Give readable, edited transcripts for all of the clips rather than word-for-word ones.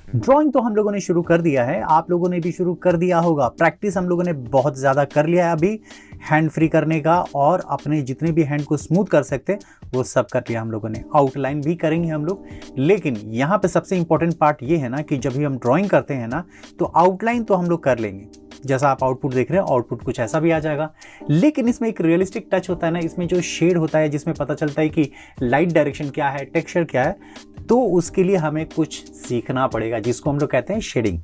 Drawing तो हम लोगों ने शुरू कर दिया है, आप लोगों ने भी शुरू कर दिया होगा। प्रैक्टिस हम लोगों ने बहुत ज़्यादा कर लिया है अभी हैंड फ्री करने का, और अपने जितने भी हैंड को स्मूथ कर सकते वो सब कर लिया हम लोगों ने। आउटलाइन भी करेंगे हम लोग, लेकिन यहाँ पे सबसे इंपॉर्टेंट पार्ट ये है ना कि जब भी हम ड्राइंग करते हैं ना तो आउटलाइन तो हम लोग कर लेंगे, जैसा आप आउटपुट देख रहे हैं आउटपुट कुछ ऐसा भी आ जाएगा, लेकिन इसमें एक रियलिस्टिक टच होता है ना, इसमें जो शेड होता है जिसमें पता चलता है कि लाइट डायरेक्शन क्या है, टेक्सचर क्या है, तो उसके लिए हमें कुछ सीखना पड़ेगा जिसको हम लोग कहते हैं शेडिंग।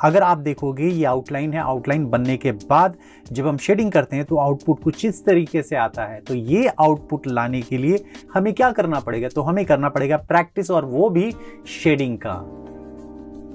अगर आप देखोगे ये आउटलाइन है, आउटलाइन बनने के बाद जब हम शेडिंग करते हैं तो आउटपुट कुछ इस तरीके से आता है। तो ये आउटपुट लाने के लिए हमें क्या करना पड़ेगा, तो हमें करना पड़ेगा प्रैक्टिस, और वो भी शेडिंग का।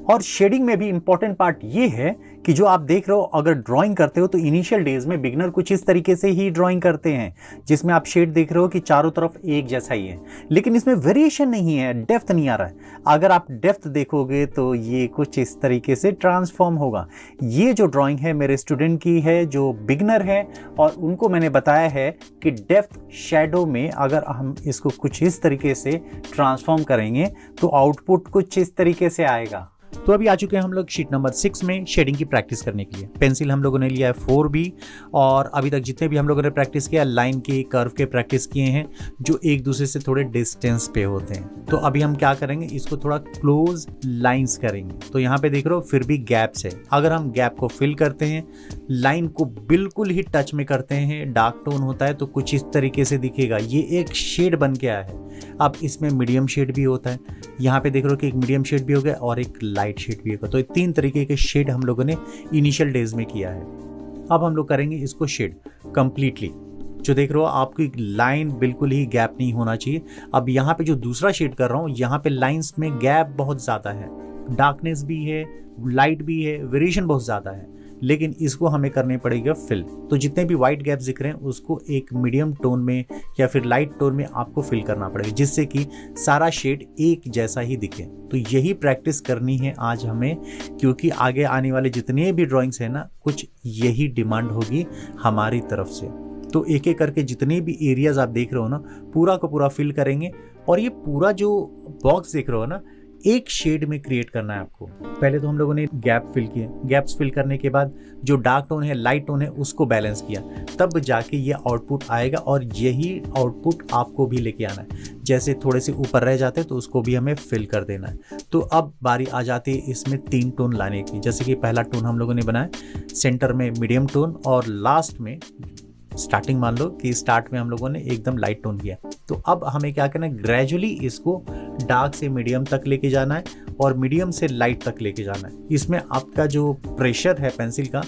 और शेडिंग में भी इंपॉर्टेंट पार्ट ये है कि जो आप देख रहे हो, अगर ड्राइंग करते हो तो इनिशियल डेज में बिगनर कुछ इस तरीके से ही ड्राइंग करते हैं, जिसमें आप शेड देख रहे हो कि चारों तरफ एक जैसा ही है, लेकिन इसमें वेरिएशन नहीं है, डेप्थ नहीं आ रहा है। अगर आप डेप्थ देखोगे तो ये कुछ इस तरीके से ट्रांसफॉर्म होगा। ये जो ड्राइंग है मेरे स्टूडेंट की है जो बिगनर है, और उनको मैंने बताया है कि डेप्थ शैडो में अगर हम इसको कुछ इस तरीके से ट्रांसफॉर्म करेंगे तो आउटपुट कुछ इस तरीके से आएगा। तो अभी आ चुके हैं हम लोग शीट नंबर 6 में शेडिंग की प्रैक्टिस करने के लिए। पेंसिल हम लोगों ने लिया है 4B, और अभी तक जितने भी हम लोगों ने प्रैक्टिस किया, लाइन के, कर्व के प्रैक्टिस किए हैं जो एक दूसरे से थोड़े डिस्टेंस पे होते हैं। तो अभी हम क्या करेंगे, इसको थोड़ा क्लोज लाइंस करेंगे। तो यहाँ पे देख रहे हो फिर भी गैप्स है, अगर हम गैप को फिल करते हैं, लाइन को बिल्कुल ही टच में करते हैं, डार्क टोन होता है तो कुछ इस तरीके से दिखेगा। ये एक शेड बन के आया है। अब इसमें मीडियम शेड भी होता है, यहाँ पे देख रहे हो कि एक मीडियम शेड भी हो गया और एक लाइट शेड भी होगा। तो 3 तरीके के शेड हम लोगों ने इनिशियल डेज में किया है। अब हम लोग करेंगे इसको शेड कंप्लीटली। जो देख रहे हो आपकी लाइन बिल्कुल ही गैप नहीं होना चाहिए। अब यहाँ पे जो दूसरा शेड कर रहा हूँ, यहाँ पे लाइंस में गैप बहुत ज़्यादा है, डार्कनेस भी है, लाइट भी है, वेरिएशन बहुत ज़्यादा है, लेकिन इसको हमें करने पड़ेगा फिल। तो जितने भी वाइट गैप्स दिख रहे हैं उसको एक मीडियम टोन में या फिर लाइट टोन में आपको फिल करना पड़ेगा, जिससे कि सारा शेड एक जैसा ही दिखे। तो यही प्रैक्टिस करनी है आज हमें, क्योंकि आगे आने वाले जितने भी ड्राइंग्स हैं ना, कुछ यही डिमांड होगी हमारी तरफ से। तो एक एक करके जितने भी एरियाज आप देख रहे हो ना, पूरा का पूरा फिल करेंगे। और ये पूरा जो बॉक्स देख रहे हो ना, एक शेड में क्रिएट करना है आपको। पहले तो हम लोगों ने गैप फिल किए, गैप्स फिल करने के बाद जो डार्क टोन है, लाइट टोन है, उसको बैलेंस किया, तब जाके ये आउटपुट आएगा। और यही आउटपुट आपको भी लेके आना है। जैसे थोड़े से ऊपर रह जाते हैं तो उसको भी हमें फिल कर देना है। तो अब बारी आ जाती है इसमें 3 टोन लाने की। जैसे कि पहला टोन हम लोगों ने बनाया, सेंटर में मीडियम टोन, और लास्ट में स्टार्टिंग मान लो कि स्टार्ट में हम लोगों ने एकदम लाइट टोन किया। तो अब हमें क्या करना है, ग्रेजुअली इसको डार्क से मीडियम तक लेके जाना है और मीडियम से लाइट तक लेके जाना है। इसमें आपका जो प्रेशर है पेंसिल का,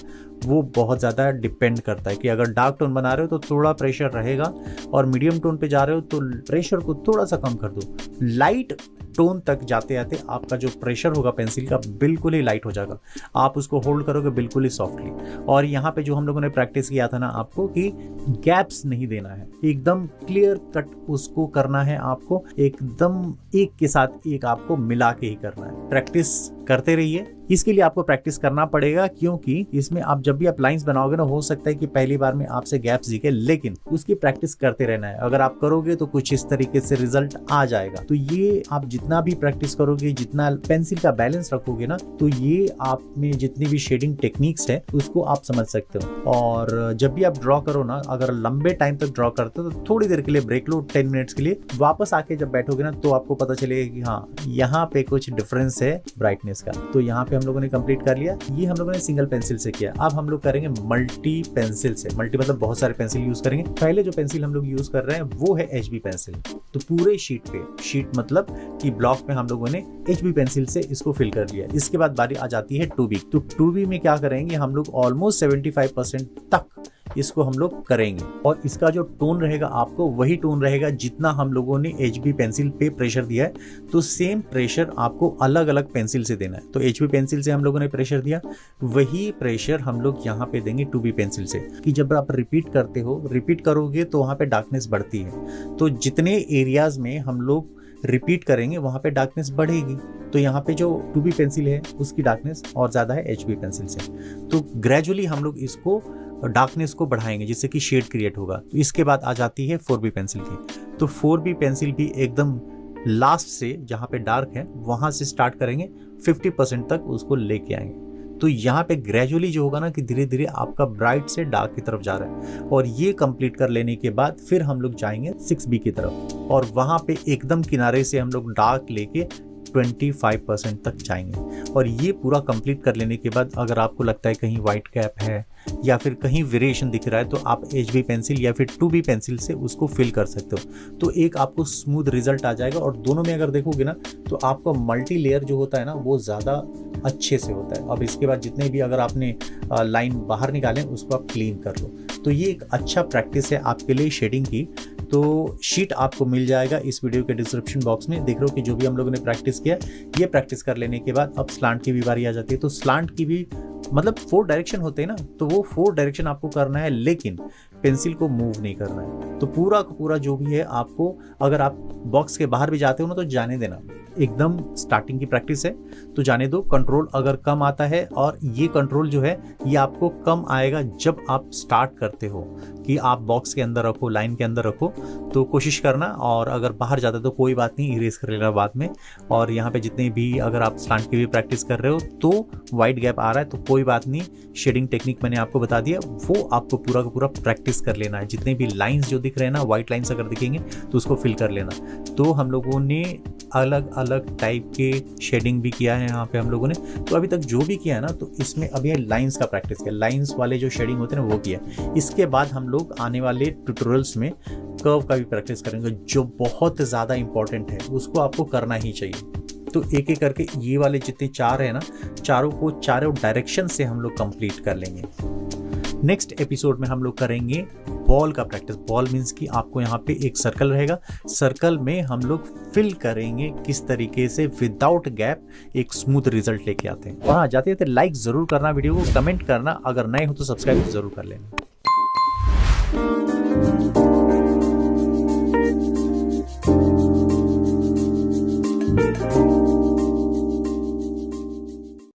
वो बहुत ज़्यादा डिपेंड करता है कि अगर डार्क टोन बना रहे हो तो थोड़ा प्रेशर रहेगा, और मीडियम टोन पे जा रहे हो तो प्रेशर को थोड़ा सा कम कर दो। लाइट टोन तक जाते जाते आपका जो प्रेशर होगा पेंसिल का बिल्कुल ही लाइट हो जाएगा, आप उसको होल्ड करोगे बिल्कुल ही सॉफ्टली। और यहाँ पे जो हम लोगों ने प्रैक्टिस किया था ना आपको, कि गैप्स नहीं देना है, एकदम क्लियर कट उसको करना है आपको, एकदम एक के साथ एक आपको मिला के ही करना है। प्रैक्टिस करते रहिए, इसके लिए आपको प्रैक्टिस करना पड़ेगा, क्योंकि इसमें आप जब भी आप लाइंस बनाओगे ना, हो सकता है कि पहली बार में आपसे गैप्स दिखे, लेकिन उसकी प्रैक्टिस करते रहना है। अगर आप करोगे तो कुछ इस तरीके से रिजल्ट आ जाएगा। तो ये आप जितना भी प्रैक्टिस करोगे, जितना पेंसिल का बैलेंस रखोगे ना, तो ये आप में जितनी भी शेडिंग टेक्निक्स है उसको आप समझ सकते हो। और जब भी आप ड्रॉ करो ना, अगर लंबे टाइम तक ड्रॉ करते हो तो थोड़ी देर के लिए ब्रेक लो, 10 मिनट्स के लिए। वापस आके जब बैठोगे ना तो आपको पता चलेगा कि हाँ, यहाँ पे कुछ डिफरेंस है ब्राइटनेस का। तो यहाँ पे हम लोगों ने कंप्लीट कर लिया। ये हम लोगों ने सिंगल पेंसिल से किया। अब हम लोग करेंगे मल्टी पेंसिल से। मल्टी मतलब बहुत सारे पेंसिल यूज करेंगे। पहले जो पेंसिल हम लोग यूज कर रहे हैं वो है HB पेंसिल। तो पूरे शीट पे, शीट मतलब कि ब्लॉक में हम लोगों ने HB पेंसिल से इसको फिल कर लिया। इसके बाद बारी आ जाती है 2B। तो 2B में क्या करेंगे हम लोग, ऑलमोस्ट 75% तक इसको हम लोग करेंगे, और इसका जो टोन रहेगा आपको वही टोन रहेगा जितना हम लोगों ने HB पेंसिल पे प्रेशर दिया है। तो सेम प्रेशर आपको अलग अलग पेंसिल से देना है। तो HB पेंसिल से हम लोगों ने प्रेशर दिया, वही प्रेशर हम लोग यहाँ पे देंगे 2B पेंसिल से। कि जब आप रिपीट करते हो, रिपीट करोगे तो वहाँ पे डार्कनेस बढ़ती है। तो जितने एरियाज में हम लोग रिपीट करेंगे वहाँ पे डार्कनेस बढ़ेगी। तो यहाँ पे जो 2B पेंसिल है उसकी डार्कनेस और ज़्यादा है HB पेंसिल से। तो ग्रेजुअली हम लोग इसको डार्कनेस को बढ़ाएंगे जिससे कि शेड क्रिएट होगा। तो इसके बाद आ जाती है 4B पेंसिल की। तो 4B पेंसिल भी एकदम लास्ट से जहाँ पे डार्क है वहाँ से स्टार्ट करेंगे, 50% तक उसको लेके आएंगे। तो यहाँ पे ग्रेजुअली जो होगा ना कि धीरे धीरे आपका ब्राइट से डार्क की तरफ जा रहा है। और ये कंप्लीट कर लेने के बाद फिर हम लोग जाएंगे 6B की तरफ, और वहाँ पे एकदम किनारे से हम लोग डार्क लेके 25% तक जाएंगे। और ये पूरा कंप्लीट कर लेने के बाद अगर आपको लगता है कहीं वाइट कैप है या फिर कहीं वेरिएशन दिख रहा है तो आप HB पेंसिल या फिर 2B पेंसिल से उसको फिल कर सकते हो। तो एक आपको स्मूथ रिजल्ट आ जाएगा। और दोनों में अगर देखोगे ना तो आपका मल्टी लेयर जो होता है ना वो ज़्यादा अच्छे से होता है। अब इसके बाद जितने भी अगर आपने लाइन बाहर निकालें उसको आप क्लीन कर लो। तो ये एक अच्छा प्रैक्टिस है आपके लिए शेडिंग की। तो शीट आपको मिल जाएगा इस वीडियो के डिस्क्रिप्शन बॉक्स में। देख रहे हो कि जो भी हम लोगों ने प्रैक्टिस किया, ये प्रैक्टिस कर लेने के बाद अब स्लांट की भी बारी आ जाती है। तो स्लांट की भी मतलब 4 डायरेक्शन होते हैं ना, तो वो 4 डायरेक्शन आपको करना है, लेकिन पेंसिल को मूव नहीं करना है। तो पूरा का पूरा जो भी है आपको, अगर आप बॉक्स के बाहर भी जाते हो ना तो जाने देना, एकदम स्टार्टिंग की प्रैक्टिस है तो जाने दो। कंट्रोल अगर कम आता है, और ये कंट्रोल जो है ये आपको कम आएगा जब आप स्टार्ट करते हो कि आप बॉक्स के अंदर रखो, लाइन के अंदर रखो, तो कोशिश करना। और अगर बाहर जाता है तो कोई बात नहीं, इरेज कर लेना बाद में। और यहाँ पे जितने भी अगर आप स्लांट की भी प्रैक्टिस कर रहे हो तो वाइट गैप आ रहा है तो कोई बात नहीं, शेडिंग टेक्निक मैंने आपको बता दिया, वो आपको पूरा का पूरा प्रैक्टिस कर लेना है। जितने भी लाइंस जो दिख रहे हैं ना, वाइट लाइंस अगर दिखेंगे तो उसको फिल कर लेना। तो हम लोगों ने अलग अलग टाइप के शेडिंग भी किया है यहाँ पे हम लोगों ने। तो अभी तक जो भी किया है ना, तो इसमें अभी लाइंस का प्रैक्टिस किया, लाइंस वाले जो शेडिंग होते हैं ना वो किया। इसके बाद हम लोग आने वाले ट्यूटोरियल्स में कर्व का भी प्रैक्टिस करेंगे, जो बहुत ज़्यादा इंपॉर्टेंट है, उसको आपको करना ही चाहिए। तो एक एक करके ये वाले जितने 4 है ना, चारों को चारों डायरेक्शन से हम लोग कंप्लीट कर लेंगे। नेक्स्ट एपिसोड में हम लोग करेंगे बॉल का प्रैक्टिस। बॉल मीन्स कि आपको यहाँ पे एक सर्कल रहेगा, सर्कल में हम लोग फिल करेंगे किस तरीके से विदाउट गैप एक स्मूथ रिजल्ट लेके आते हैं। और हाँ, जाते जाते लाइक जरूर करना, वीडियो को कमेंट करना, अगर नए हो तो सब्सक्राइब जरूर कर लेना।